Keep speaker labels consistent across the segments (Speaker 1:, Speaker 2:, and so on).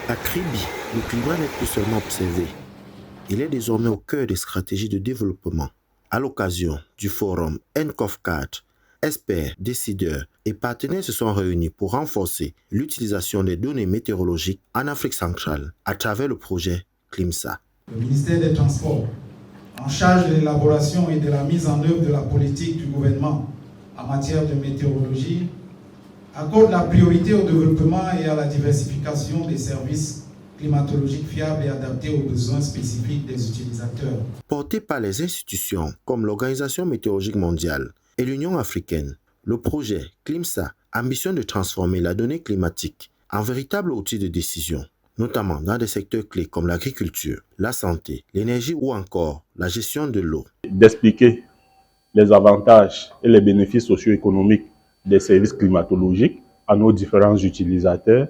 Speaker 1: À Kribi, le climat n'est plus seulement observé, il est désormais au cœur des stratégies de développement. À l'occasion du forum NCOF4, experts, décideurs et partenaires se sont réunis pour renforcer l'utilisation des données météorologiques en Afrique centrale à travers le projet CLIMSA.
Speaker 2: Le ministère des Transports, en charge de l'élaboration et de la mise en œuvre de la politique du gouvernement en matière de météorologie, accorde la priorité au développement et à la diversification des services climatologiques fiables et adaptés aux besoins spécifiques des utilisateurs.
Speaker 1: Porté par les institutions comme l'Organisation météorologique mondiale et l'Union africaine, le projet CLIMSA ambitionne de transformer la donnée climatique en véritable outil de décision, notamment dans des secteurs clés comme l'agriculture, la santé, l'énergie ou encore la gestion de l'eau.
Speaker 3: D'expliquer les avantages et les bénéfices socio-économiques des services climatologiques à nos différents utilisateurs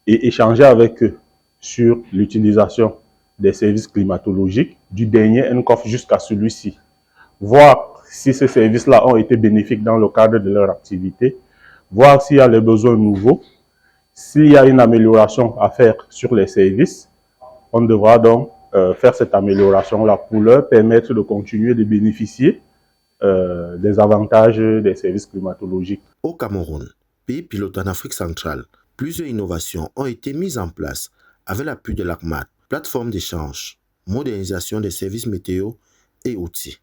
Speaker 3: et échanger avec eux sur l'utilisation des services climatologiques du dernier NCOF jusqu'à celui-ci. Voir si ces services-là ont été bénéfiques dans le cadre de leur activité, voir s'il y a des besoins nouveaux, s'il y a une amélioration à faire sur les services, on devra donc faire cette amélioration-là pour leur permettre de continuer de bénéficier des avantages des services climatologiques.
Speaker 1: Au Cameroun, pays pilote en Afrique centrale, plusieurs innovations ont été mises en place avec l'appui de l'ACMAT, plateforme d'échange, modernisation des services météo et outils.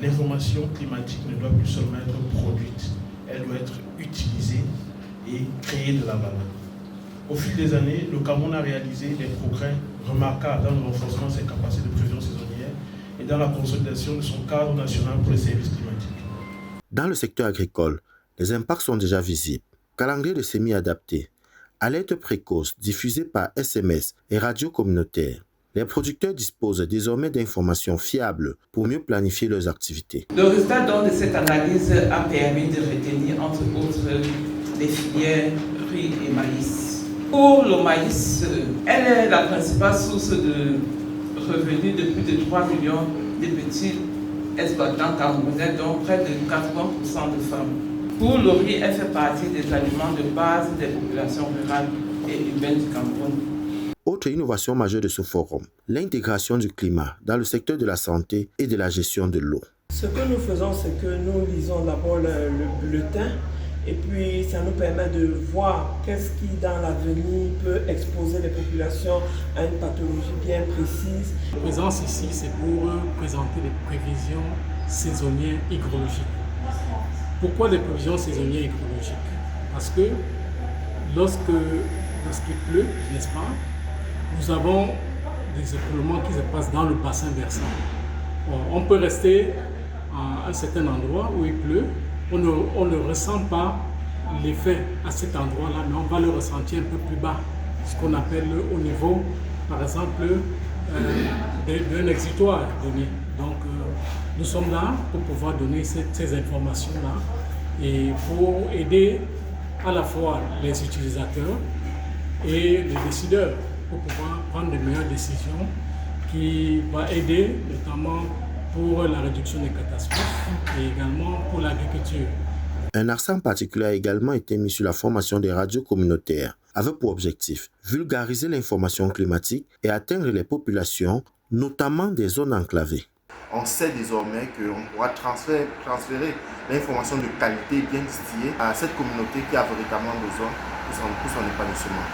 Speaker 4: L'information climatique ne doit plus seulement être produite, elle doit être utilisée et créer de la valeur. Au fil des années, le Cameroun a réalisé des progrès remarquables dans le renforcement de ses capacités de prévision saisonnière et dans la consolidation de son cadre national pour les services climatiques.
Speaker 1: Dans le secteur agricole, les impacts sont déjà visibles. Calendrier de semis adapté, alertes précoces diffusées par SMS et radio communautaires. Les producteurs disposent désormais d'informations fiables pour mieux planifier leurs activités.
Speaker 5: Le résultat donc de cette analyse a permis de retenir entre autres les filières riz et maïs. Pour le maïs, elle est la principale source de revenus de plus de 3 millions de petits exploitants camerounais, dont près de 80% de femmes. Pour le riz, elle fait partie des aliments de base des populations rurales et urbaines du Cameroun.
Speaker 1: Autre innovation majeure de ce forum, l'intégration du climat dans le secteur de la santé et de la gestion de l'eau.
Speaker 6: Ce que nous faisons, c'est que nous lisons d'abord le bulletin et puis ça nous permet de voir qu'est-ce qui dans l'avenir peut exposer les populations à une pathologie bien précise.
Speaker 7: La présence ici, c'est pour présenter des prévisions saisonnières hygrologiques. Pourquoi des prévisions saisonnières hygrologiques? Parce que lorsqu'il pleut, n'est-ce pas, nous avons des écoulements qui se passent dans le bassin versant. On peut rester à un certain endroit où il pleut, on ne ressent pas l'effet à cet endroit-là, mais on va le ressentir un peu plus bas, ce qu'on appelle au niveau, par exemple, d'un exutoire donné. Donc, nous sommes là pour pouvoir donner ces informations-là et pour aider à la fois les utilisateurs et les décideurs pour pouvoir prendre de meilleures décisions qui vont aider notamment pour la réduction des catastrophes et également pour l'agriculture.
Speaker 1: Un accent particulier a également été mis sur la formation des radios communautaires, avec pour objectif vulgariser l'information climatique et atteindre les populations, notamment des zones enclavées.
Speaker 8: On sait désormais qu'on pourra transférer l'information de qualité bien distillée à cette communauté qui a véritablement besoin pour son épanouissement.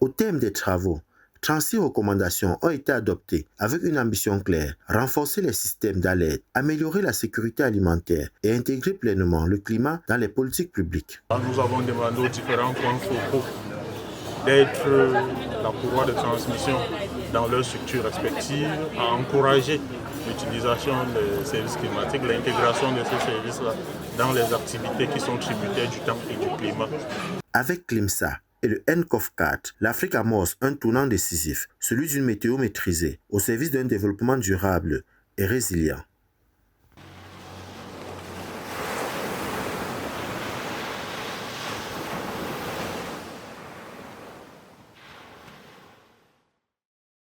Speaker 1: Au terme des travaux, 36 recommandations ont été adoptées avec une ambition claire, renforcer les systèmes d'alerte, améliorer la sécurité alimentaire et intégrer pleinement le climat dans les politiques publiques.
Speaker 9: Nous avons demandé aux différents points focaux d'être la courroie de transmission dans leurs structures respectives, à encourager l'utilisation des services climatiques, l'intégration de ces services-là dans les activités qui sont tributaires du temps et du climat.
Speaker 1: Avec CLIMSA et le NCOF4, l'Afrique amorce un tournant décisif, celui d'une météo maîtrisée, au service d'un développement durable et résilient.